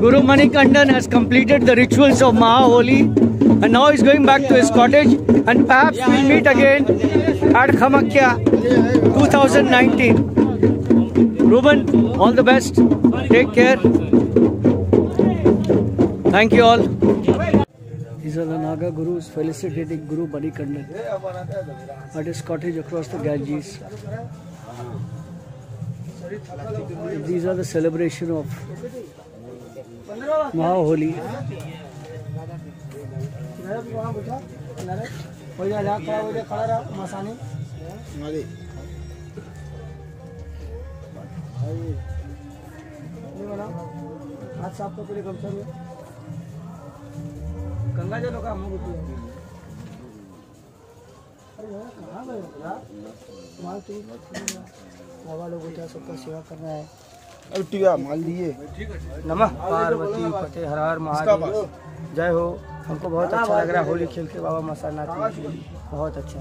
Guru Manikandan has completed the rituals of Mahaholi and now he's going back to his cottage, and perhaps we'll meet again at Khamakya 2019. Ruben, all the best. Take care. Thank you all. These are the Naga Gurus felicitating Guru Manikandan at his cottage across the Ganges. These are the celebration of Mahaholi. Ganga जल का हम बाबा लोग सबका सेवा करना है। माल दिए। नमः पार्वती पते हर हर महादेव। जय हो। हमको बहुत अच्छा लग रहा है होली खेल के बाबा मसानाथ बहुत अच्छा।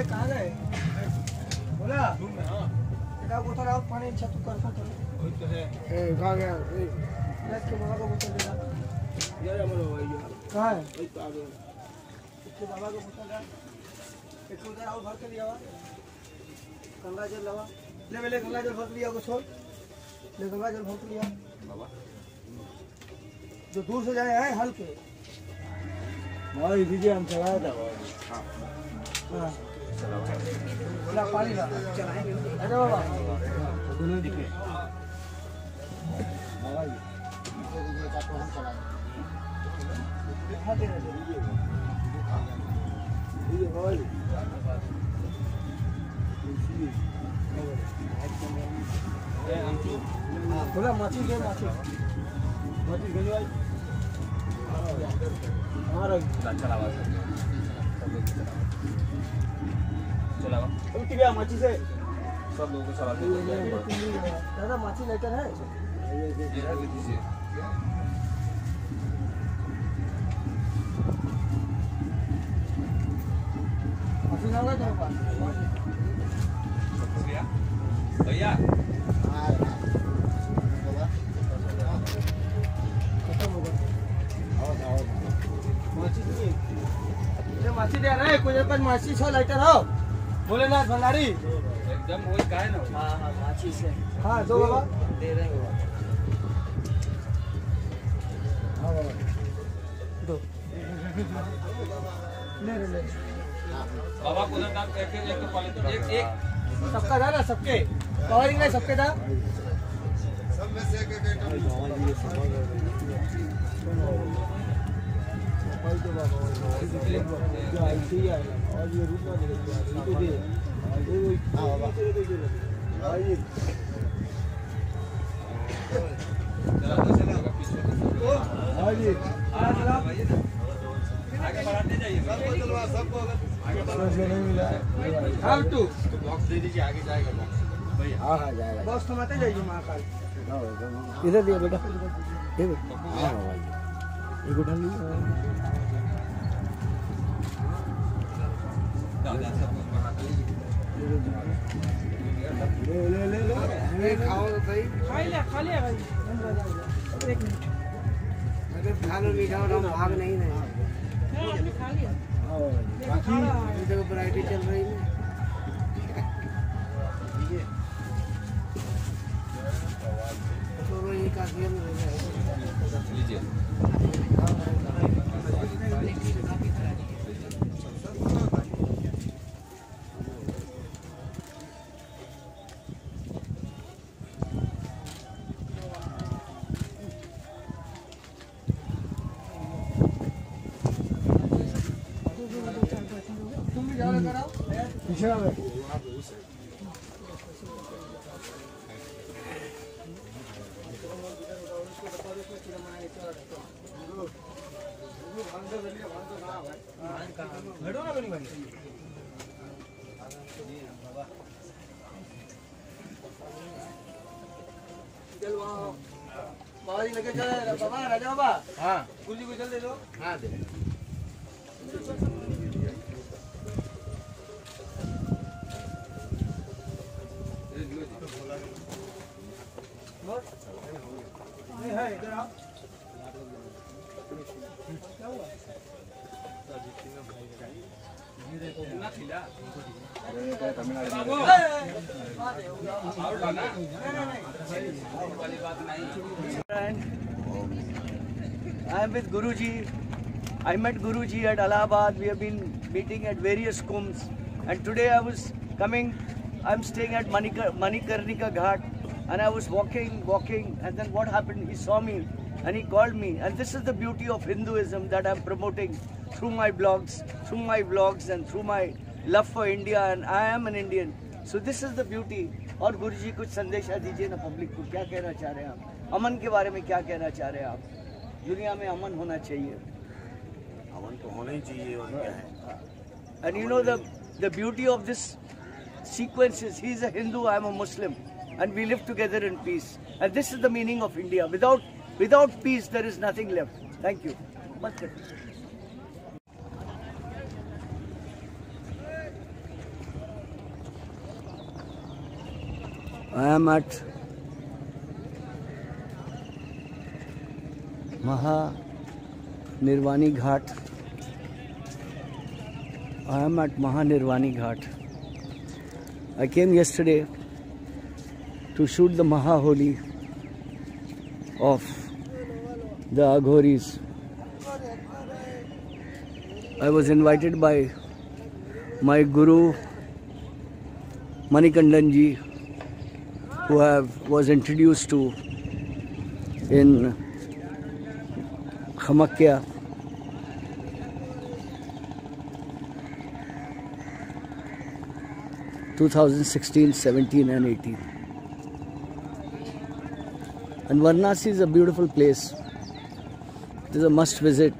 कहाँ गए? बोला बेटा बोतल आओ पानी छत कर कहाँ गया? के बाबा को बोतल देना। कहाँ है? बाबा को बोतल दे। एक उधर आओ भर के लिया गंगा जल लवा ले गंगा जल भर लिया को छोड़ ले गंगा जल भर लिया बाबा जो दूर से जाए है हल्के दीजिए हम चलाया था। हाँ बोला पानी ला चलाएंगे। अरे बाबा दोनों दिखे बाबा बोला माची गए माची गली भाई हमारा चलावा उठी गया माची से सब लोगों को चला दादा माची लेटर है माची ना लगा तेरे पास भैया माची दे रहा है कुछ पास माची 6 लाइटर हो भोलेनाथ भंडारी एकदम वही का है ना। हाँ हाँ माची से हाँ दो बाबा दे रहे हैं हाँ बाबा दो ले बाबा को ना एक सबका था ना सबके कवरिंग नहीं सबके था सब में से एक और ये रूपा आगे बढ़ाते जाइए सबको नहीं मिला हम तो बॉक्स दे दीजिए आगे जाएगा बॉक्स भाई। हाँ हाँ जाएगा बॉक्स थमाते जाइए महाकाल इधर दिया बेटा दे हाँ भाई एक उठा लीजिए ले खाओ भाई खा लिया भाई 1 मिनट अगर खा लो मीठा और हम भाग नहीं रहे आपने खा लिया बाकी देखो वैरायटी चल रही है तो ये का गेम लीजिए चल वहाँ बाबा जी लगे चल बाबा राजा बाबा। हाँ गुरुजी को चल दे दो। हाँ दे। नहीं है इधर आओ। क्या हुआ? I am with Guruji. I met Guruji at Allahabad. We have been meeting at various kumbhs. And today I was coming. I'm staying at Manikarnika Ghat. And I was walking. And then what happened? He saw me and he called me. And this is the beauty of Hinduism that I'm promoting through my blogs, and through my love for India. And I am an Indian. So this is the beauty. और गुरुजी कुछ संदेशा दीजिए ना public को, क्या कहना चाह रहे हैं आप? अमन के बारे में क्या कहना चाह रहे हैं आप? दुनिया में अमन होना चाहिए, अमन तो होना ही चाहिए और क्या है। And you know the beauty of this sequence is he is a Hindu, I am a Muslim, and we live together in peace. And this is the meaning of India. Without peace, there is nothing left. Thank you. I am at Mahanirvani Ghat. I came yesterday to shoot the Maha Holi of the Aghoris. I was invited by my Guru Manikandan ji, who was introduced to in Khamakya. (2016, 17 and 18). And Varanasi is a beautiful place. It is a must visit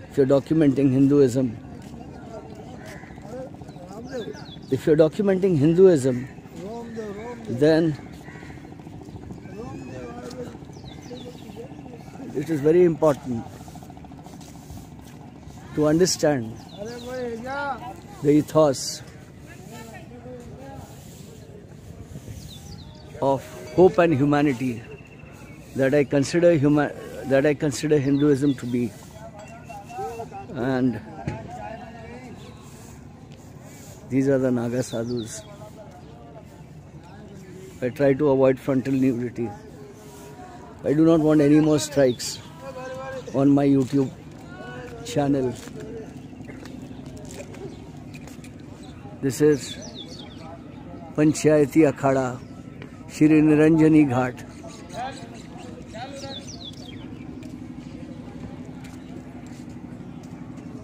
if you're documenting Hinduism. If you're documenting Hinduism, then it is very important to understand the ethos of hope and humanity that I consider Hinduism to be. And these are the Naga sadhus. I try to avoid frontal nudity. I do not want any more strikes on my YouTube channel. This is Panchayati Akhada, Shri Niranjani Ghat.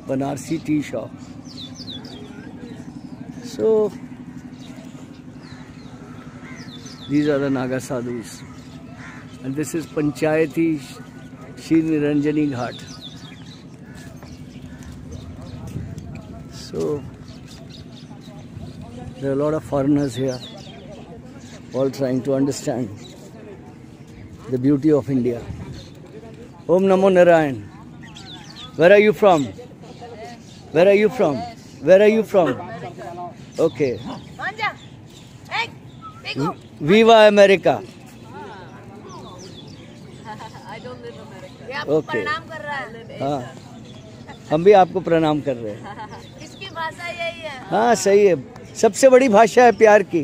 Banarsi tea shop. So these are the Naga sadhus, and this is Panchayati Shri Niranjani Ghat. So there are a lot of foreigners here, all trying to understand the beauty of India. Om Namo Narayan. Where are you from? Where are you from? Where are you from? Okay. Viva America. I don't live America. Okay. प्रणाम कर रहा है। हाँ, हम भी आपको प्रणाम कर रहे हैं। इसकी भाषा यही है। हाँ सही है, सबसे बड़ी भाषा है प्यार की।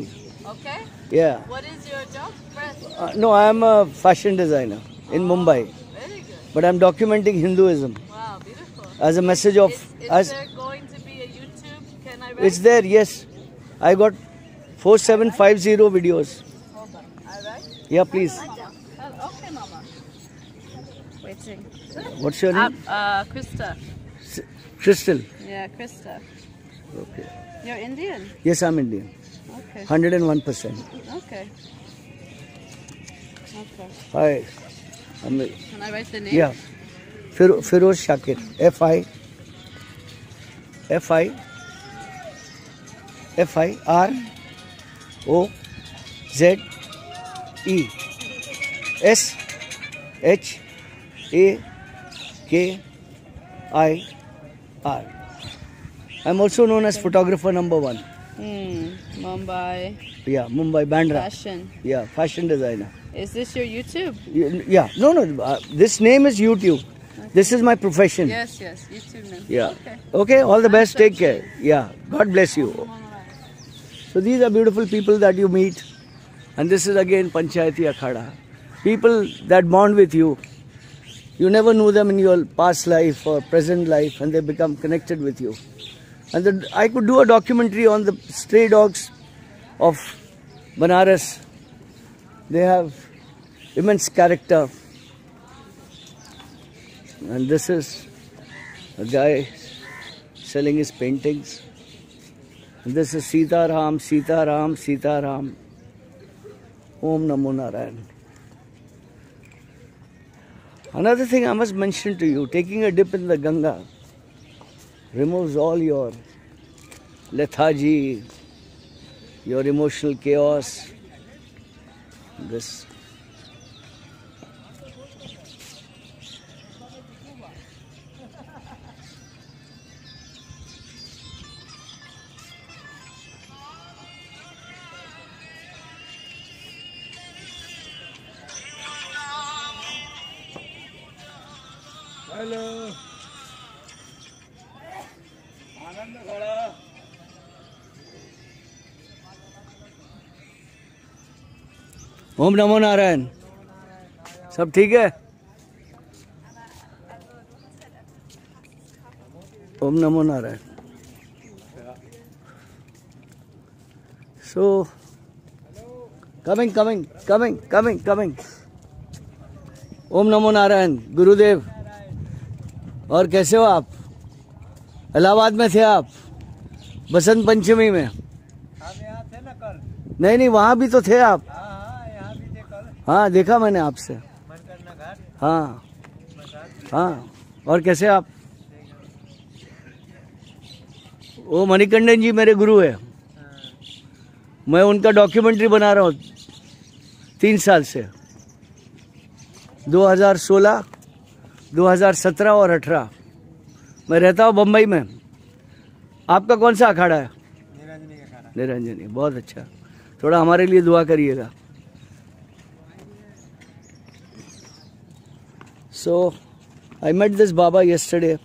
Okay. Yeah. What is your job? Press. No, I am a fashion designer in Mumbai, Very good. but I am documenting Hinduism Wow, beautiful. as a message of. Is there going to be a YouTube? Can I? It's there, yes. I got 4750 videos. Hold on. All right. Yeah, please. Okay, Mama. Waiting. What's your name? Krista. Crystal. Yeah, Krista. Okay. You're Indian. Yes, I'm Indian. Okay. 101%. Okay. Okay. Hi. Can I write the name? Yeah. Firoz Shakir. FIROZESHAKIR. I'm also known as photographer number 1. Mumbai. Yeah, Mumbai Bandra. Fashion. Yeah, fashion designer. Is this your YouTube? Yeah, no. This name is YouTube. Okay. This is my profession. Yes, YouTube name. Yeah. Okay. Okay, all the best. Take care. Yeah, God bless you. So these are beautiful people that you meet. And this is again Panchayati Akhada. People that bond with you. You never knew them in your past life or present life, and they become connected with you. And I could do a documentary on the stray dogs of Banaras. They have immense character. And this is a guy selling his paintings. And this is Sita Ram, Sita Ram, Sita Ram. Om Namo Narayan. Another thing I must mention to you, taking a dip in the Ganga removes all your lethargy, your emotional chaos. This. Hello. आनंद खड़ा. ओम नमो नारायण. सब ठीक है? ओम नमो Narayan. So, coming. ओम नमो नारायण. गुरुदेव. और कैसे हो आप? इलाहाबाद में थे आप? बसंत पंचमी में? हम यहाँ थे ना कल. नहीं, वहाँ भी तो थे आप. हाँ, यहाँ भी थे कल. हाँ, देखा मैंने आपसे. मनकरना घाट. हाँ. और कैसे आप? वो मणिकंदन जी मेरे गुरु है. मैं उनका डॉक्यूमेंट्री बना रहा हूँ 3 साल से. 2016, 2017 और 18 मैं रहता हूँ बम्बई में. आपका कौन सा अखाड़ा है? निरंजनी का खाना. निरंजनी. बहुत अच्छा. थोड़ा हमारे लिए दुआ करिएगा. So, I met this Baba yesterday.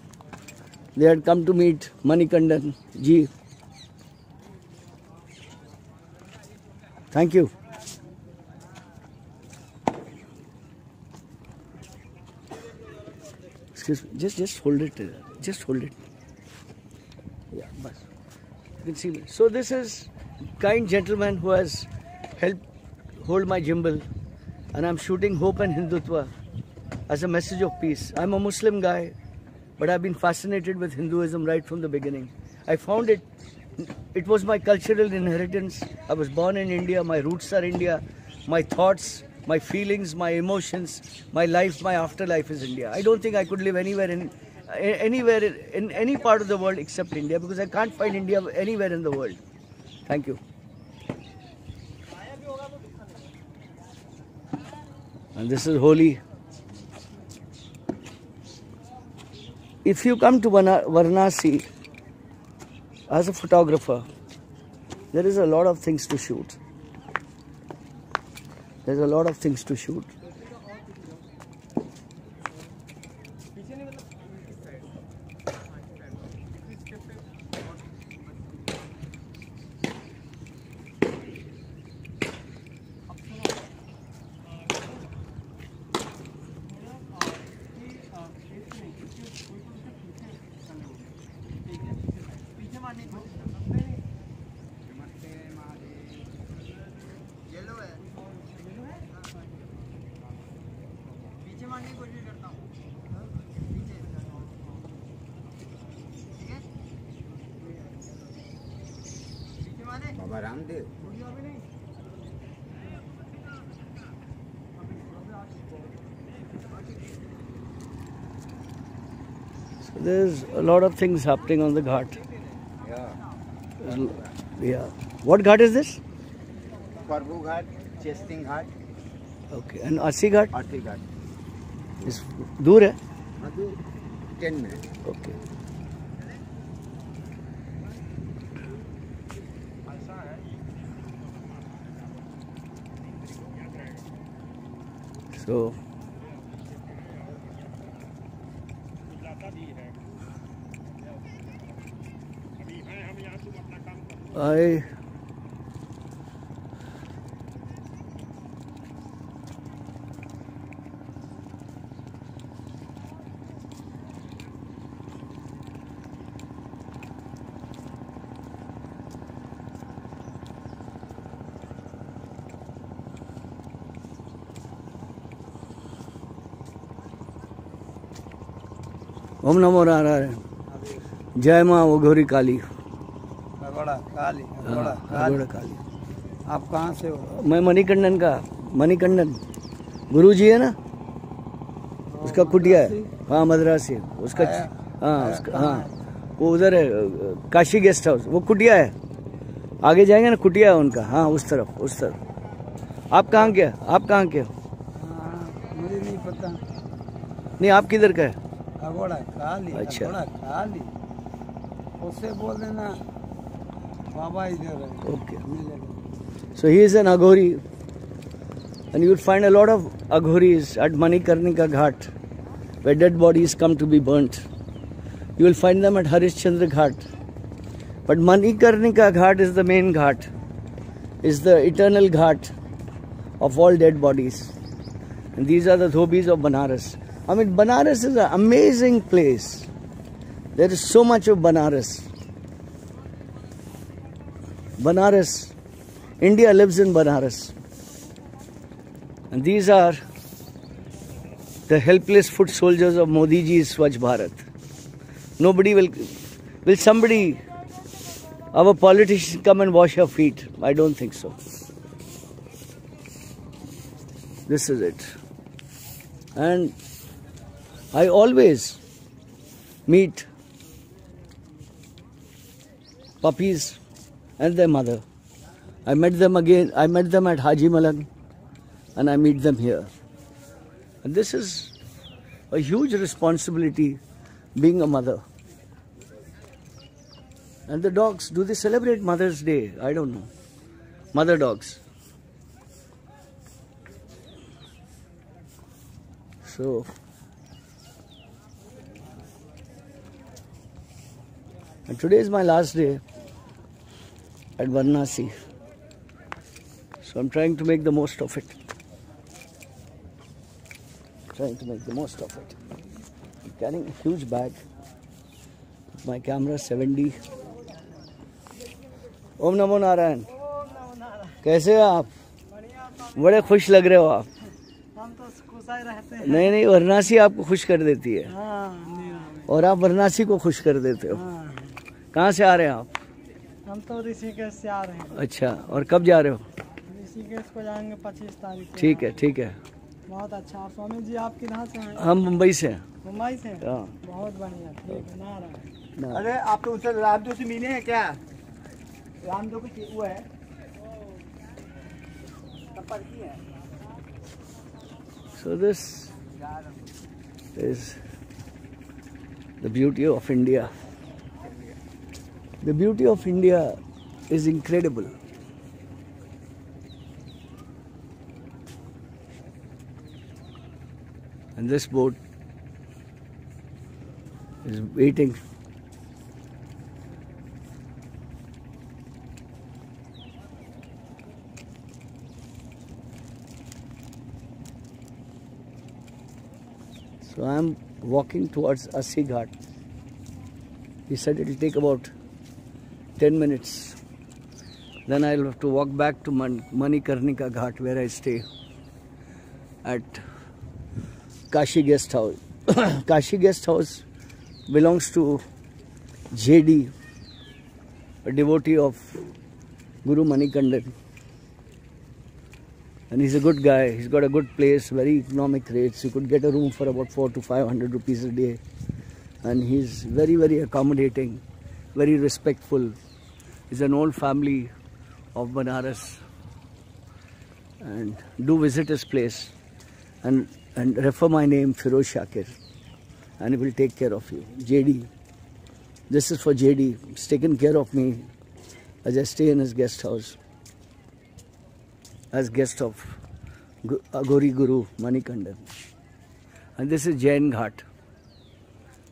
They had come to meet Manikandan ji. Thank you. Excuse me. Just hold it. Just hold it. Yeah, bas. You can see me. So this is kind gentleman who has helped hold my gimbal, and I'm shooting Hope and Hindutva as a message of peace. I'm a Muslim guy, but I've been fascinated with Hinduism right from the beginning. I found it was my cultural inheritance. I was born in India, my roots are India, my thoughts, my feelings, my emotions, my life, my afterlife is India. I don't think I could live anywhere in any part of the world except India, because I can't find India anywhere in the world. Thank you. And this is Holi. If you come to Varanasi as a photographer, there is a lot of things to shoot. There's a lot of things to shoot. Baba Ramdev. There's a lot of things happening on the ghat. Yeah. Yeah. What ghat is this? Parbu Ghat, Chesting Ghat, Okay. And Asi ghat? Arti Ghat. Is दूर है? 10 minutes. Okay. So I ओम नमो नारायण जय माँ अघोरी काली अगोड़ा काली, अगोड़ा अघोरा काली। आप कहाँ से हो? मैं मणिकंडन का, मणिकंडन गुरु जी है ना, उसका कुटिया है। हाँ मद्रासी उसका। हाँ उसका, हाँ वो उधर है काशी गेस्ट हाउस, वो कुटिया है। आगे जाएंगे ना कुटिया है उनका। हाँ उस तरफ, उस तरफ। आप कहाँ के? आप कहाँ के हो? मुझे नहीं पता। नहीं आप किधर का है? अगोड़ा काली, अच्छा। अगोड़ा काली, उससे बोल देना बाबा इधर है। Okay. मिलेगा। So he is an Aghori, and you will find a lot of Aghoris at Manikarnika Ghat, where dead bodies come to be burnt. You will find them at Harishchandra Ghat. But Manikarnika Ghat is the main ghat, is the eternal ghat of all dead bodies. And these are the dhobis of Banaras. I mean, Banaras is an amazing place. There is so much of Banaras. Banaras. India lives in Banaras. And these are the helpless foot soldiers of Modi ji's Swachh Bharat. Nobody will somebody, our politicians, come and wash your feet? I don't think so. This is it. And I always meet puppies and their mother. I met them again. I met them at Haji Malang, and I meet them here. And this is a huge responsibility, being a mother. And the dogs, do they celebrate Mother's Day? I don't know. Mother dogs. So and today is my last day at Varanasi. So I'm trying to make the most of it. I'm carrying a huge bag. My camera 7D. ओम नमो नारायण। कैसे हो आप? बड़े खुश लग रहे हो आप। हम तो खुश ही रहते हैं। नहीं वाराणसी आपको खुश कर देती है। हाँ, और आप वाराणसी को खुश कर देते हो। हाँ। कहाँ से आ रहे हैं आप? हम तो ऋषिकेश से आ रहे हैं। अच्छा, और कब जा रहे हो? ऋषिकेश को जाएंगे 25 तारीख को। ठीक है, ठीक है। बहुत अच्छा। और स्वामी जी आप किधर से हैं? हम मुंबई से हैं। मुंबई से? हाँ। बहुत बढ़िया, ठीक है। नारायण। ना। अरे आप तो उनसे रामदेव से मिले हैं क्या? रामदेव की वो है संपर्क की है। So this is the beauty of India. The beauty of India is incredible. And this boat is waiting. So I am walking towards Asi Ghat. He said it will take about 10 minutes. Then I will have to walk back to Manikarnika Ghat, where I stay at Kashi Guest House. Kashi Guest House belongs to JD, a devotee of Guru Manikandan. And he's a good guy. He's got a good place, very economic rates. You could get a room for about 400 to 500 rupees a day. and he's very, very accommodating, very respectful. He's an old family of Banaras, and do visit his place and refer my name Firoz Shakir, and he will take care of you. JD, this is for JD. He's taken care of me as I stay in his guest house as guest of Aghori Guru Manikandan. And this is Jain Ghat.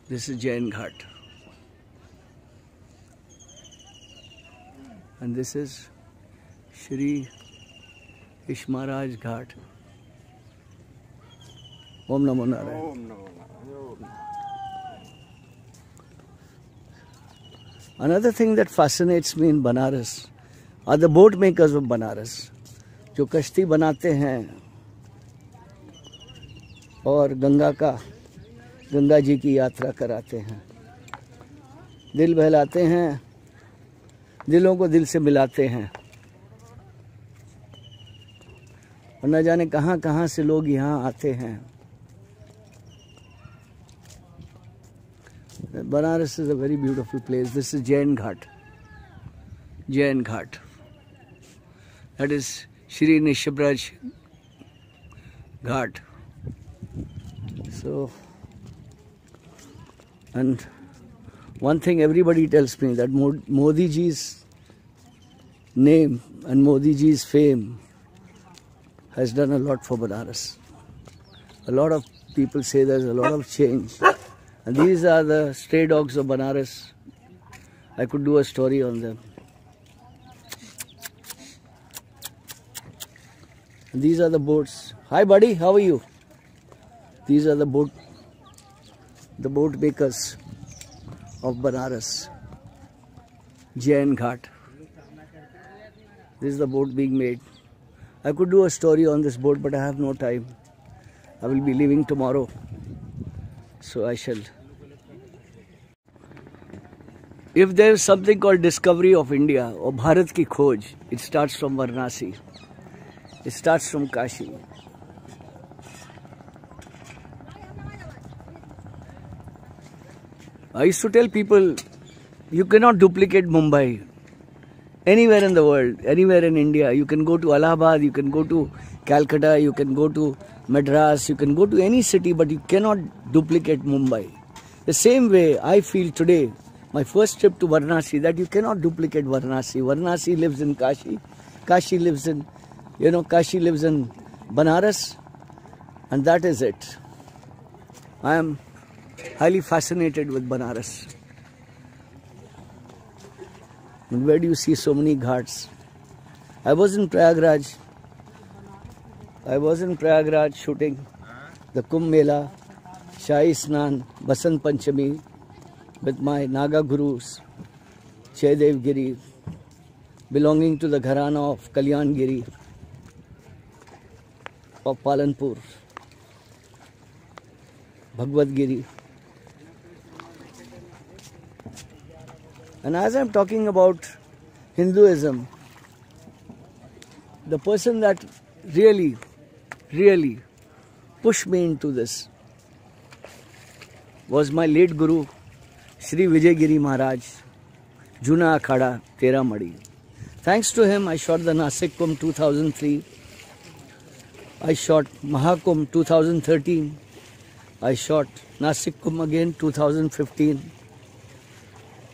This is Jain Ghat. And this is Shri Ishmaraj Ghat. Om Namo Narayan. Another thing that fascinates me in Banaras are the boat makers of Banaras, जो कश्ती बनाते हैं और गंगा जी की यात्रा कराते हैं, दिल बहलाते हैं, दिलों को दिल से मिलाते हैं, और न जाने कहाँ कहाँ से लोग यहाँ आते हैं. Banaras is a very beautiful place. This is Jain Ghat. Jain Ghat. That is Shri Nishabraj Ghat. So, and one thing everybody tells me, that Modi ji's name and Modi ji's fame has done a lot for Banaras. A lot of people say there's a lot of change. And these are the stray dogs of Banaras. I could do a story on them. And these are the boats. Hi buddy, how are you? These are the boat makers of Banaras. Jain Ghat. This is the boat being made. I could do a story on this boat, but I have no time. I will be leaving tomorrow, so I shall. If there is something called discovery of India or Bharat ki khoj, it starts from Varanasi. It starts from Kashi. I used to tell people, you cannot duplicate Mumbai. Anywhere in the world, anywhere in India, you can go to Allahabad, you can go to Calcutta, you can go to Madras, you can go to any city, but you cannot duplicate Mumbai. The same way I feel today, my first trip to Varanasi, that you cannot duplicate Varanasi. Varanasi lives in Kashi. Kashi lives in Banaras, and that is it. I am highly fascinated with Banaras. And where do you see so many ghats? I was in Prayagraj shooting the Kumbh Mela, Shahi Snan, Basant Panchami with my Naga Gurus, Chaydev Giri, belonging to the Gharana of Kalyan Giri of Palanpur, Bhagavad Giri. And as I am talking about Hinduism, the person that really pushed me into this was my late Guru, Shri Vijay Giri Maharaj, Juna Akhada, Tera Madi. Thanks to him, I shot the Nasik Kumbh 2003. I shot Mahakumbh 2013. I shot Nasik Kumbh again 2015.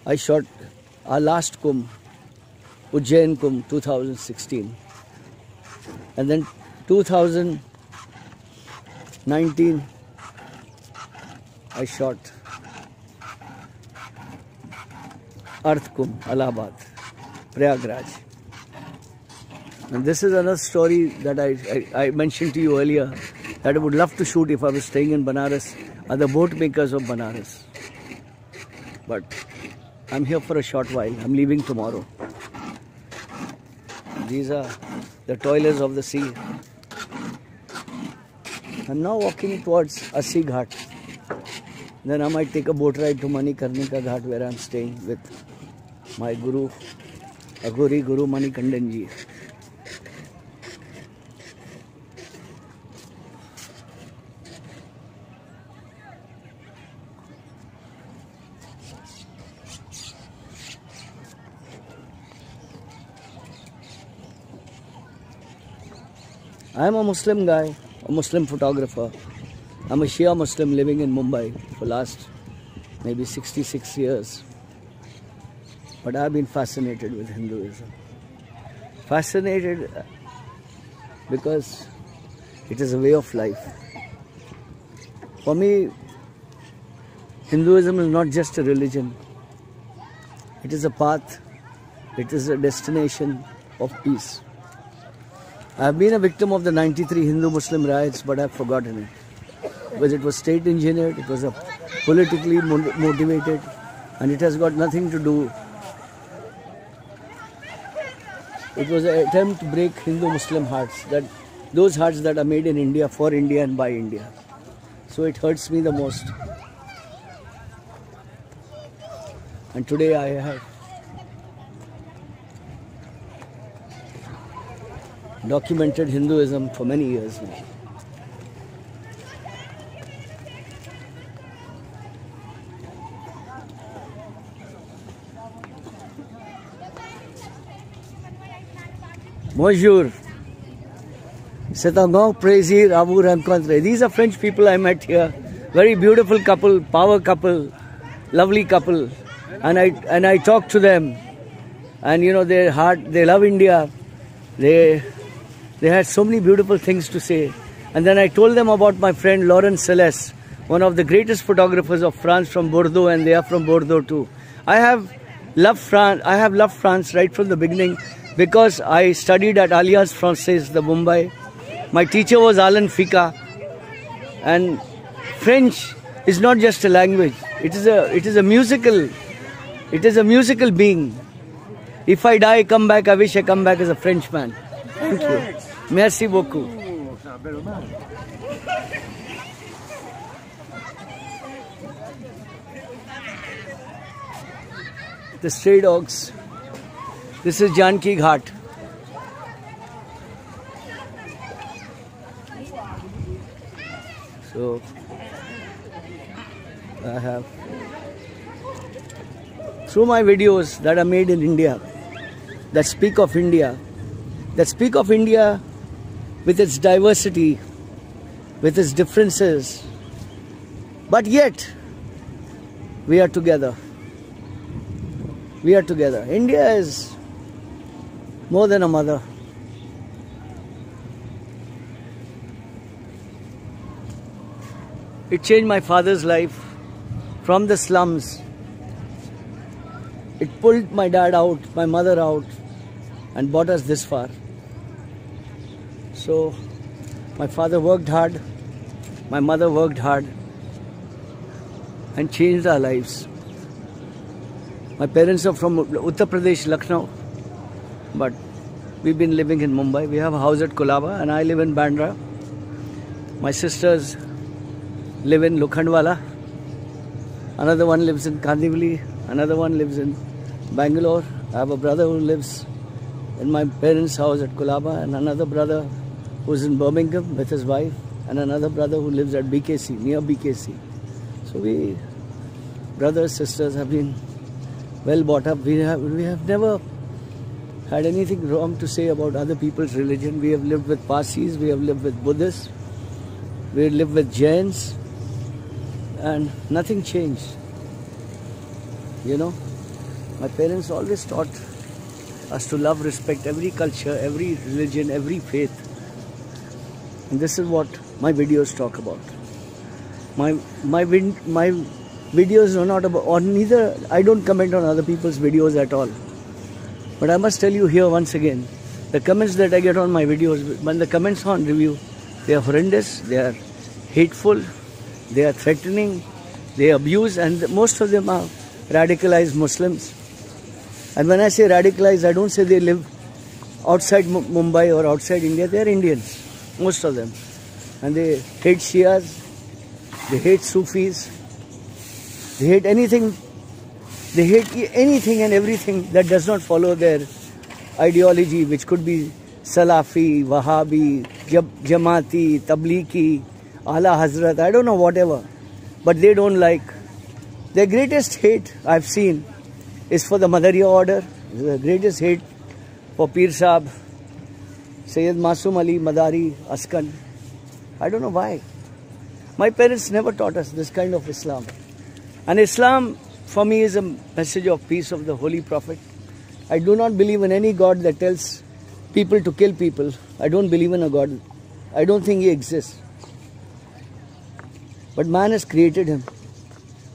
I shot our last Kumbh, Ujjain Kumbh 2016. And then 2019, I shot Arth Kumbh, Allahabad, Prayagraj. And this is another story that I mentioned to you earlier, that I would love to shoot if I was staying in Banaras, are the boat makers of Banaras. But I'm here for a short while. I'm leaving tomorrow. These are the toilers of the sea. I'm now walking towards Assi Ghat. Then I might take a boat ride to Manikarnika Ghat, where I'm staying with my Guru, Aghori Guru Manikandan ji. I am a Muslim guy, a Muslim photographer. I'm a Shia Muslim living in Mumbai for last maybe 66 years. But I've been fascinated with Hinduism. Fascinated because it is a way of life. For me, Hinduism is not just a religion. It is a path. It is a destination of peace. I have been a victim of the 93 Hindu-Muslim riots, but I've forgotten it. Because it was state-engineered, it was a politically motivated, and it has got nothing to do. It was an attempt to break Hindu-Muslim hearts, those hearts that are made in India, for India and by India. So it hurts me the most. And today I have documented Hinduism for many years now. Bonjour. Setangong, Prési, Rabu, Rencontre. These are French people I met here. Very beautiful couple, power couple, lovely couple. And I talked to them. And you know, their heart, they love India. They had so many beautiful things to say. And then I told them about my friend Laurent Céleste, one of the greatest photographers of France from Bordeaux, and they are from Bordeaux too. I have loved France right from the beginning because I studied at Alliance Française, the Mumbai. My teacher was Alain Fika. And French is not just a language. It is a musical being. If I die, come back, I wish I come back as a Frenchman. Thank you. Merci beaucoup. The stray dogs. This is Janki Ghat. So I have, through my videos that are made in India, that speak of India with its diversity, with its differences, but yet we are together. We are together. India is more than a mother. It changed my father's life from the slums. It pulled my dad out, my mother out, and brought us this far. So, my father worked hard, my mother worked hard, and changed our lives. My parents are from Uttar Pradesh, Lucknow, but we've been living in Mumbai. We have a house at Kolaba, and I live in Bandra. My sisters live in Lokhandwala. Another one lives in Kandivali. Another one lives in Bangalore. I have a brother who lives in my parents' house at Kolaba, and another brother who's in Birmingham with his wife, and another brother who lives at BKC, near BKC. So we, brothers, sisters, have been well brought up. We have never had anything wrong to say about other people's religion. We have lived with Parsis, we have lived with Buddhists, we have lived with Jains, and nothing changed. You know, my parents always taught us to love, respect every culture, every religion, every faith. And this is what my videos talk about. My videos are not about, or neither, I don't comment on other people's videos at all. But I must tell you here once again, the comments that I get on my videos, when the comments on review, they are horrendous, they are hateful, they are threatening, they abuse, and most of them are radicalized Muslims. And when I say radicalized, I don't say they live outside Mumbai or outside India. They are Indians, most of them. And they hate Shias, they hate Sufis, they hate anything and everything that does not follow their ideology, which could be Salafi, Wahhabi, Jamaati, Tablighi, Ala Hazrat, I don't know, whatever. But they don't like. Their greatest hate I've seen is for the Madariya order. The greatest hate for Pir Sahib Sayyid Masum Ali Madari Askan. I don't know why. My parents never taught us this kind of Islam. And Islam for me is a message of peace of the Holy Prophet. I do not believe in any God that tells people to kill people. I don't believe in a God. I don't think he exists. But man has created him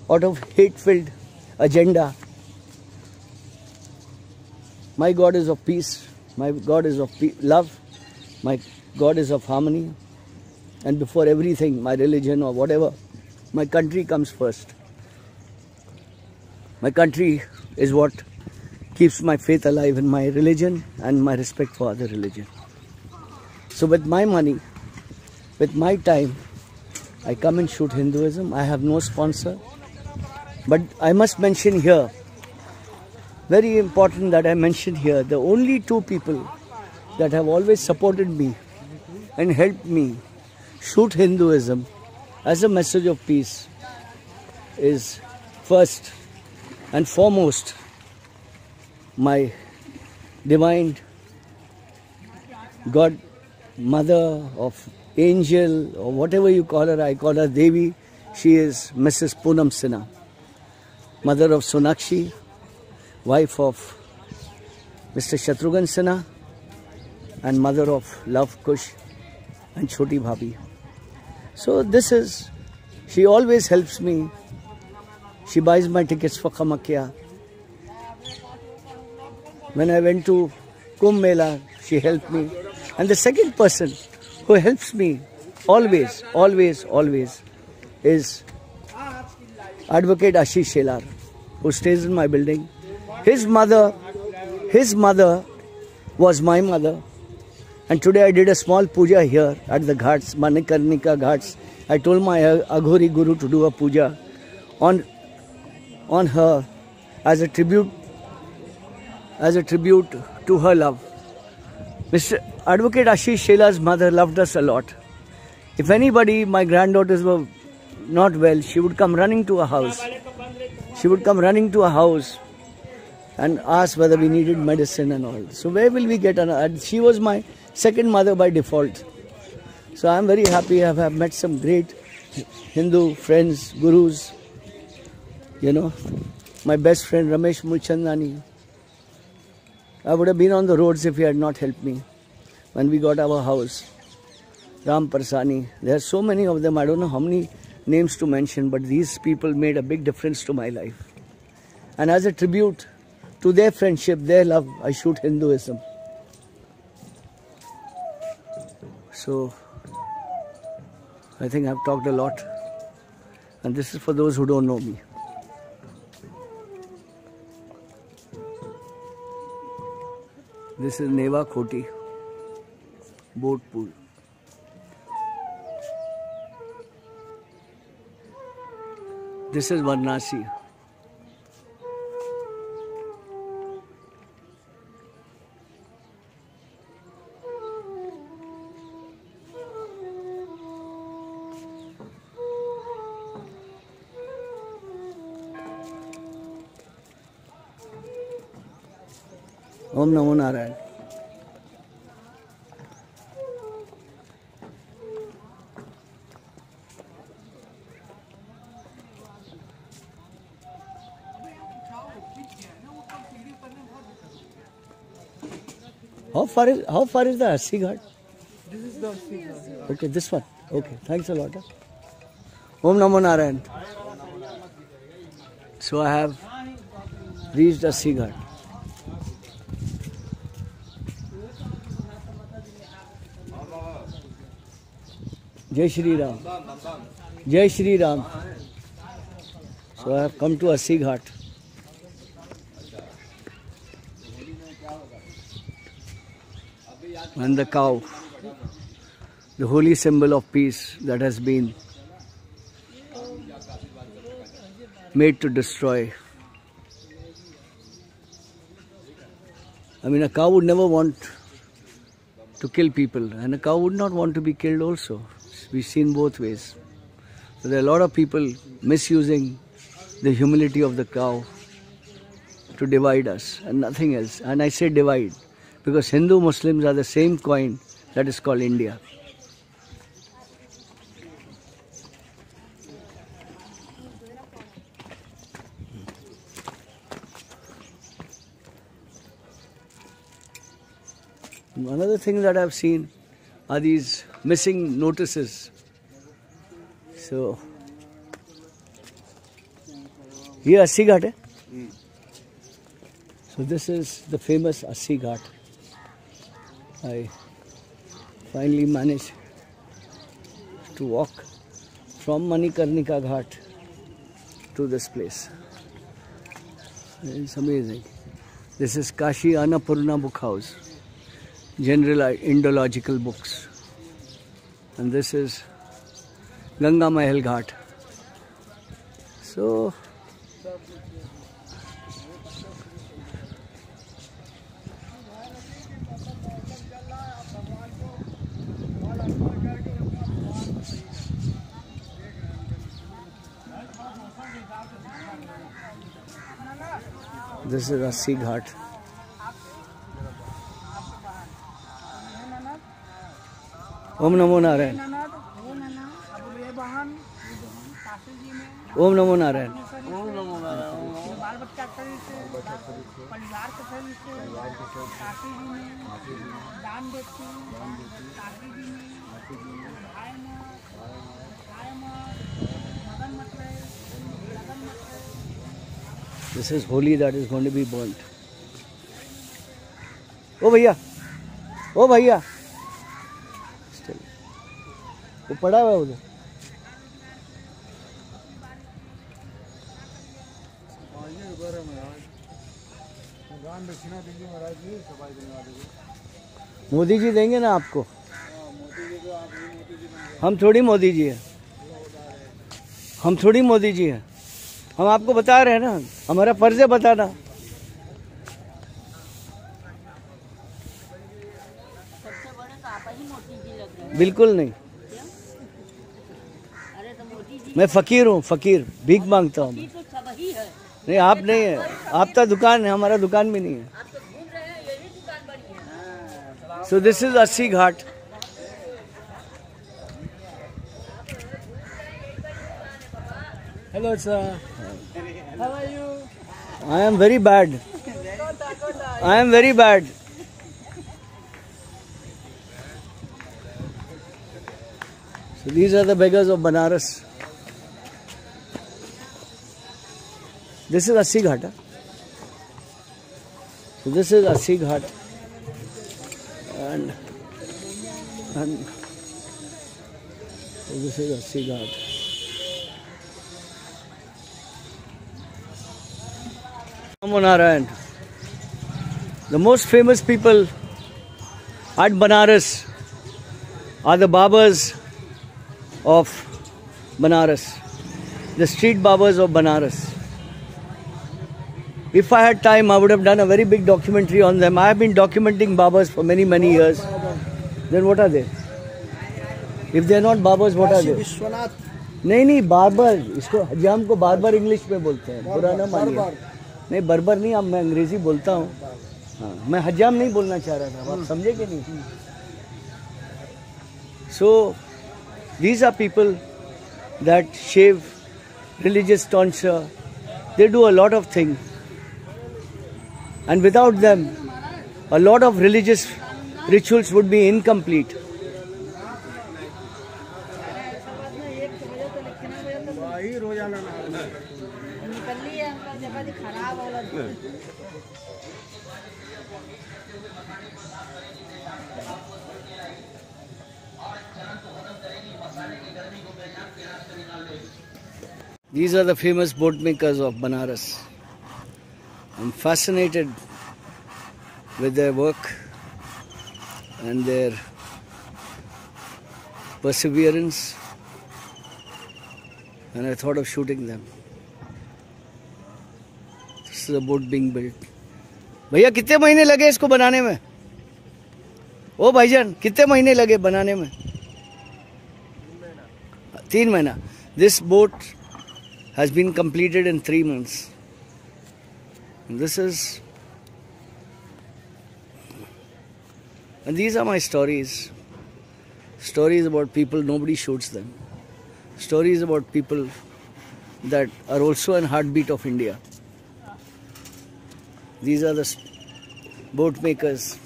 out of hate-filled agenda. My God is of peace. My God is of love. My God is of harmony. And before everything, my religion or whatever, my country comes first. My country is what keeps my faith alive in my religion and my respect for other religion. So with my money, with my time, I come and shoot Hinduism. I have no sponsor. But I must mention here, very important that I mention here, the only two people that have always supported me and helped me shoot Hinduism as a message of peace is first and foremost my divine God, mother of angel or whatever you call her. I call her Devi. She is Mrs. Poonam Sinha, mother of Sonakshi, wife of Mr. Shatrughan Sinha, and mother of Love Kush and Choti Bhabhi. So this is, she always helps me. She buys my tickets for Kamakya. When I went to Kumbh Mela, she helped me. And the second person who helps me always is Advocate Ashish Shelar, who stays in my building. His mother was my mother. And today I did a small puja here at the Ghats, Manikarnika Ghats. I told my Aghori Guru to do a puja on her as a tribute to her love. Mr. Advocate Ashish Shelar's mother loved us a lot. If anybody, my granddaughters were not well, she would come running to a house. She would come running to a house and ask whether we needed medicine and all. So where will we get another? She was my second mother by default. So I am very happy. I have met some great Hindu friends, gurus. You know, my best friend Ramesh Mulchandani. I would have been on the roads if he had not helped me when we got our house. Ram Parsani. There are so many of them. I don't know how many names to mention, but these people made a big difference to my life. And as a tribute to their friendship, their love, I shoot Hinduism. So, I think I've talked a lot. And this is for those who don't know me. This is Neva Khoti boat pool. This is Varnasi. Om Namo Narayan. How far is the Assi Ghat? This is the Assi Ghat. Okay, this one. Okay, thanks a lot. Om Namo Narayan. So I have reached Assi Ghat. Jai Shri Ram. Jai Shri Ram. So I have come to Assi Ghat. And the cow, the holy symbol of peace that has been made to destroy. I mean, a cow would never want to kill people, and a cow would not want to be killed also. We've seen both ways. So there are a lot of people misusing the humility of the cow to divide us and nothing else. And I say divide because Hindu Muslims are the same coin that is called India. Another thing that I've seen are these missing notices. So, here Assi Ghat hai? So this is the famous Assi Ghat. I finally managed to walk from Manikarnika Ghat to this place. It's amazing. This is Kashi Annapurna Book House, General Indological Books. And this is Ganga Mahal Ghat. So, this is Assi Ghat. Om Namo Narayan. Om Namo Narayan. This is Holi that is going to be burnt. Oh bhaiya. Oh bhaiya. Still. वो पड़ा हुआ है उधर. मोदी जी देंगे ना आपको. हम थोड़ी मोदी जी हैं. हम थोड़ी मोदी जी हैं. हम आपको बता रहे हैं ना. हमारा फर्ज है बताना. बिल्कुल नहीं. मैं फकीर हूँ. फकीर भीख मांगता हूँ. नहीं आप नहीं है. आपका दुकान है. हमारा दुकान भी नहीं है. So this is Assi Ghat. Hello sir. How are you? I am very bad. I am very bad. So these are the beggars of Banaras. This is Assi Ghat. Huh? So this is Assi Ghat. And so this is Assi Ghat. Namo Narayan. The most famous people at Banaras are the Babas of Banaras, the street Babas of Banaras. If I had time, I would have done a very big documentary on them. I have been documenting Babas for many, many years. Then what are they? If they are not Babas, what are they? नहीं barber. इसको हजाम को barber English में बोलते हैं. बुरा ना मानिए. नहीं बर्बर नहीं. अब मैं अंग्रेजी बोलता हूँ. हाँ, मैं हजाम नहीं बोलना चाह रहा था. आप समझे कि नहीं? So these are people that shave religious tonsure. They do a lot of things. And without them, a lot of religious rituals would be incomplete. These are the famous boat makers of Banaras. I'm fascinated with their work and their perseverance, and I thought of shooting them. This is a boat being built. भैया कितने महीने लगे इसको बनाने में? ओ भाईजान कितने महीने लगे बनाने में? 3 महीना. This boat has been completed in 3 months. And this is And these are my stories. Stories about people, nobody shoots them. Stories about people that are also an heartbeat of India. These are the boat makers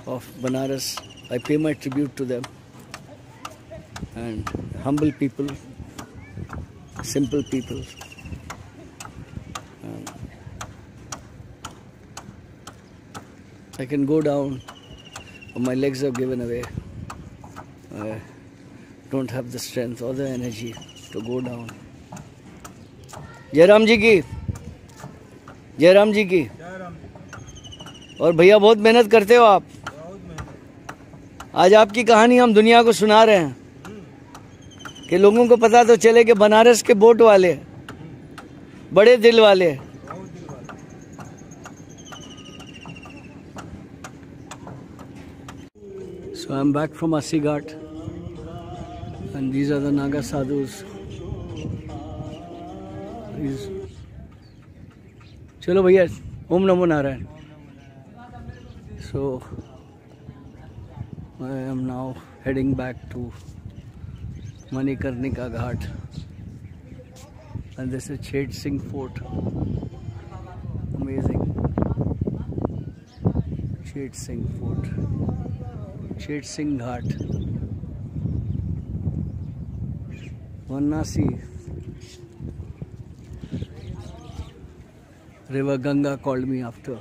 of Banaras. I pay my tribute to them. And humble people, simple people. I can go down, but my legs are given away. I don't have the strength or the energy to go down. Jairam जी की, जयराम जी की। और भैया बहुत मेहनत करते हो आप। आज आपकी कहानी हम दुनिया को सुना रहे हैं कि लोगों को पता तो चले कि बनारस के बोट वाले बड़े दिल वाले। So I'm back from Assi Ghat, and these are the Naga sadhus. चलो भैया, ओम नमो Narayan. So I am now heading back to Manikarnika Ghat, and this is Chet Singh Fort. Amazing. Chet Singh Fort, Chet Singh Ghat, Varanasi. River Ganga called me after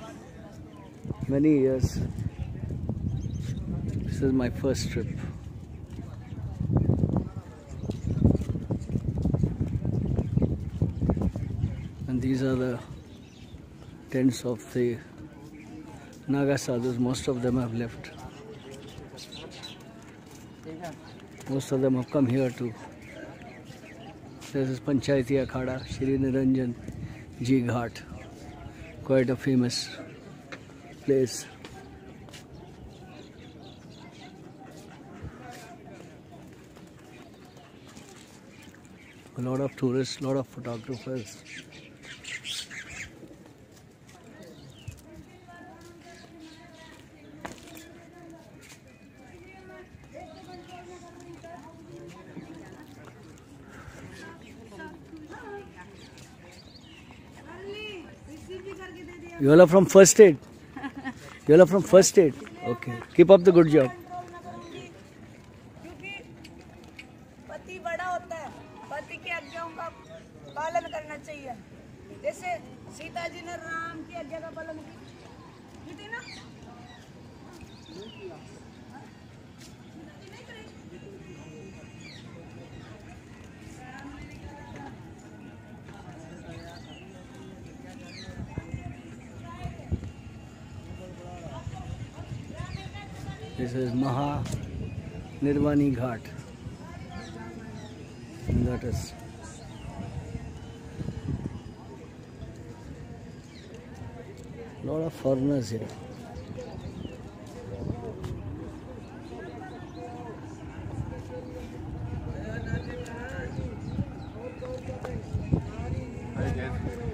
many years. This is my first trip. And these are the tents of the Naga sadhus. Most of them have left. Most of them have come here too. This is Panchayati Akhada, Shri Niranjan Ji Ghat. Quite a famous place. A lot of tourists, a lot of photographers. You all are from first aid? You all are from first aid? Okay. Keep up the good job. क्योंकि पति बड़ा होता है, पति की आज्ञाओं का पालन करना चाहिए। जैसे सीता जी ने राम की आज्ञा का पालन की थी ना। This is Maha Nirvani Ghat. And that is a lot of foreigners here.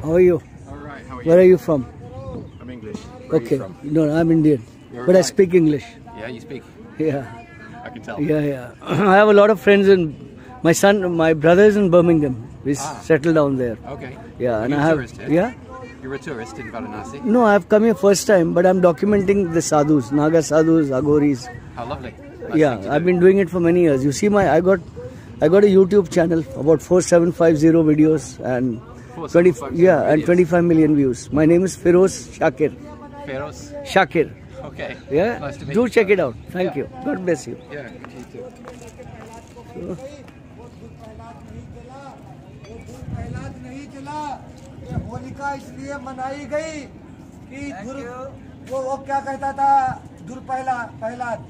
How are you? All right, how are you? Where are you from? I'm English. Where Okay. are you from? No, I'm Indian. You're But I right. speak English. Yeah, you speak. Yeah. I can tell. Yeah. I have a lot of friends in my brother is in Birmingham. We settled down there. Okay. Yeah, Are and you I a have tourist here? yeah. You're a tourist in Varanasi. No, I've come here first time, but I'm documenting the sadhus, Naga sadhus, Aghoris. How lovely. Nice Yeah, thing to I've do. been doing it for many years. You see, I got a YouTube channel about 4750 videos and 4750 videos. 25 million views. My name is Feroz Shakir. Feroz. Shakir. Okay. Yeah, Nice to meet do you. check it out. Thank Yeah. you. God bless you. Yeah, you too. Prahlad नहीं जला, ये होलिका इसलिए मनाई गई कि वो क्या कहता था प्रहलाद,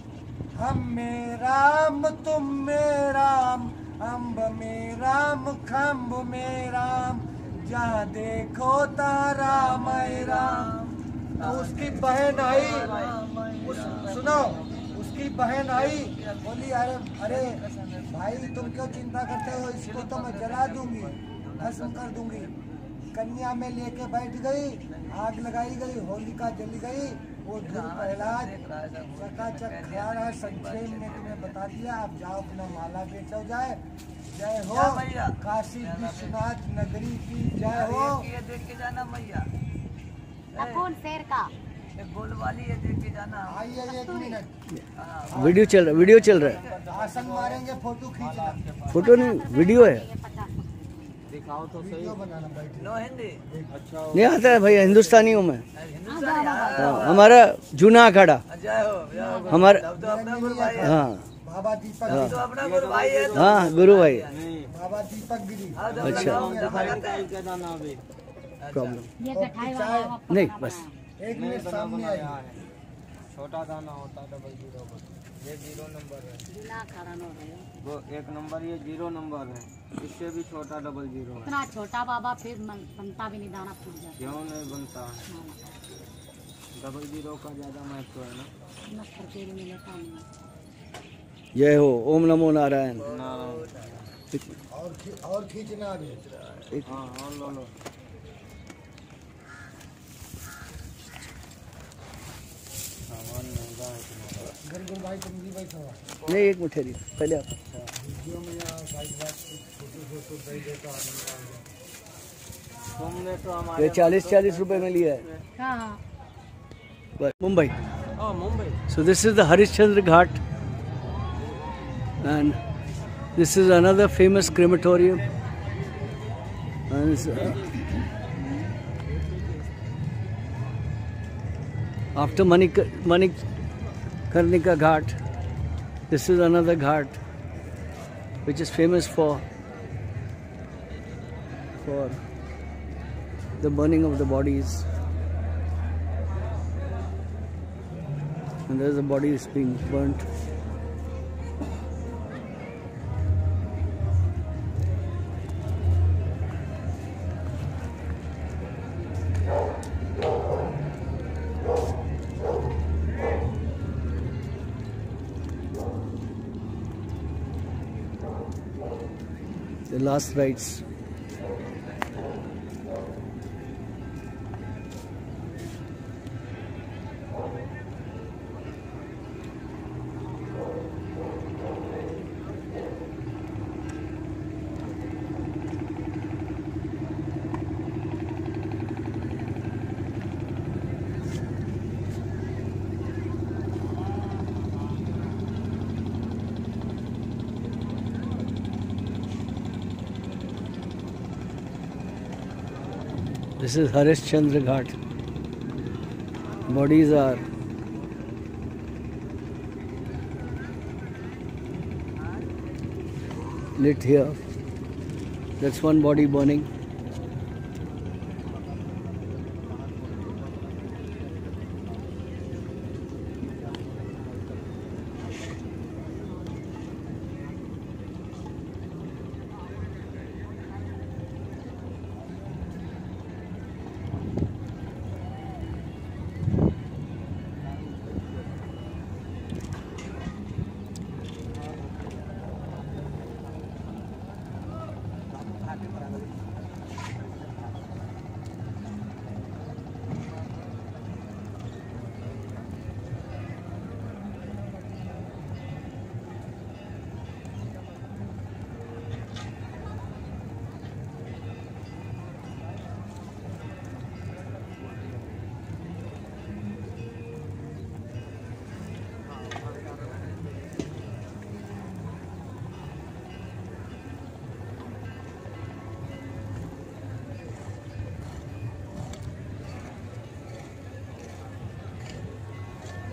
हम में राम तुम में राम, अम्ब में राम खम्ब में राम, जहाँ देखो तारा मैं राम। तो उसकी बहन आई, सुनो, उसकी बहन आई, बोली अरे भाई तुम क्यों चिंता करते हो, इसको तो मैं जला दूंगी, भस्म कर दूंगी। कन्या में लेके बैठ गई, आग लगाई गई, होलिका जली गई, वो ध्रुव प्रहलाद चकाचक खड़ा रहा। संक्षेप में तुम्हें बता दिया, आप जाओ अपना माला बेचो जाए। जय हो काशी विश्वनाथ नगरी की जय हो। ये देख के जाना मैया, कौन शेर का एक गोल वाली है, देख के जाना। आइए 1 मिनट, वीडियो चल रहा है। आसन मारेंगे, फोटो खींचना, फोटो नहीं, वीडियो है। दिखाओ तो सही। वीडियो बनाना बैठ। नो हिंदी अच्छा नहीं आता है भैया, हिंदुस्तानी हूँ मैं। हिंदुस्तानी। हाँ, हमारा जूना अखाड़ा जय हो हमारा। तब तो अपना गुरु भाई है, हाँ बाबा दीपक तो अपना गुरु भाई है। हाँ, गुरु भाई। बाबा दीपक गिरी। अच्छा। प्रॉब्लम नहीं, बस 1 मिनट सामने आइए। छोटा दाना होता है 00, ये 0 नंबर है। वो 1 नंबर, ये 0 नंबर है। इससे भी छोटा 00 है। इतना छोटा बाबा फिर बनता भी नहीं, दाना फूट जाता। क्यों नहीं बनता है? 00 का ज्यादा महत्व है ना। जय हो, ओम नमो नारायण। और खींचना भी। हाँ और लो लो। सामान महंगा है तुम्हारा। गुरु भाई तुम भी बैठो। नहीं, एक मिनट ठहरिए, पहले आप। वीडियो में यहाँ भाई बात फोटो दे देता हूँ। तुमने तो हमारे ये 40 रुपए में लिया है। बस Mumbai. Mumbai. So this is the Harishchandra Ghat, and this is another famous crematorium. And it's, after Manikarnika Ghat, this is another ghat which is famous for the burning of the bodies. And there's a body is being burnt. The last rites. This is Harishchandra Ghat. Bodies are lit here. That's one body burning.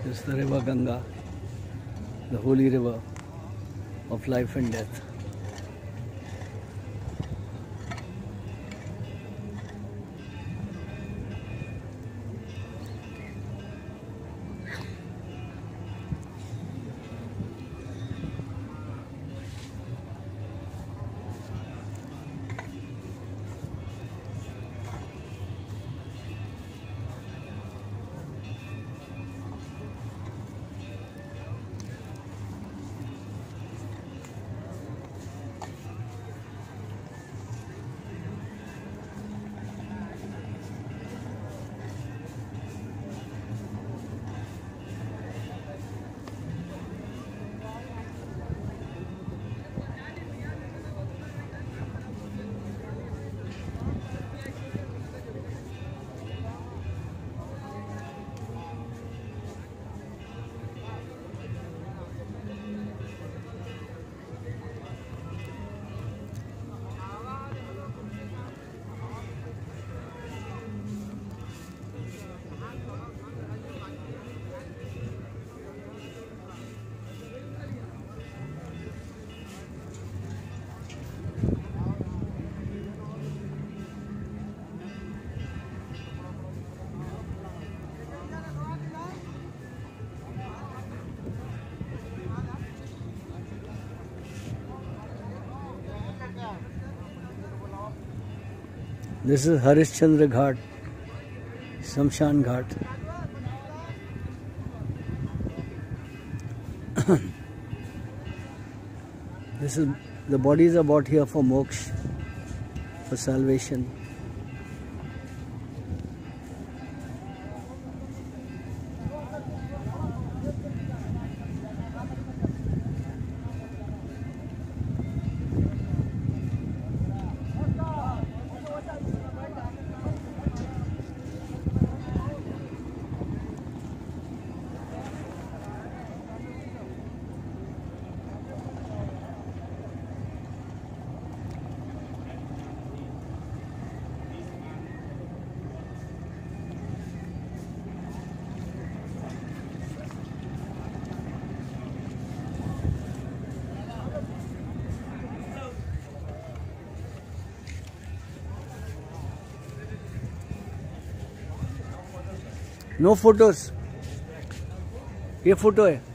This is the river Ganga, the holy river of life and death. This is Harishchandra Ghat, Shamshan Ghat. This is, the bodies are brought here for moksha, for salvation. No photos, ये photo है।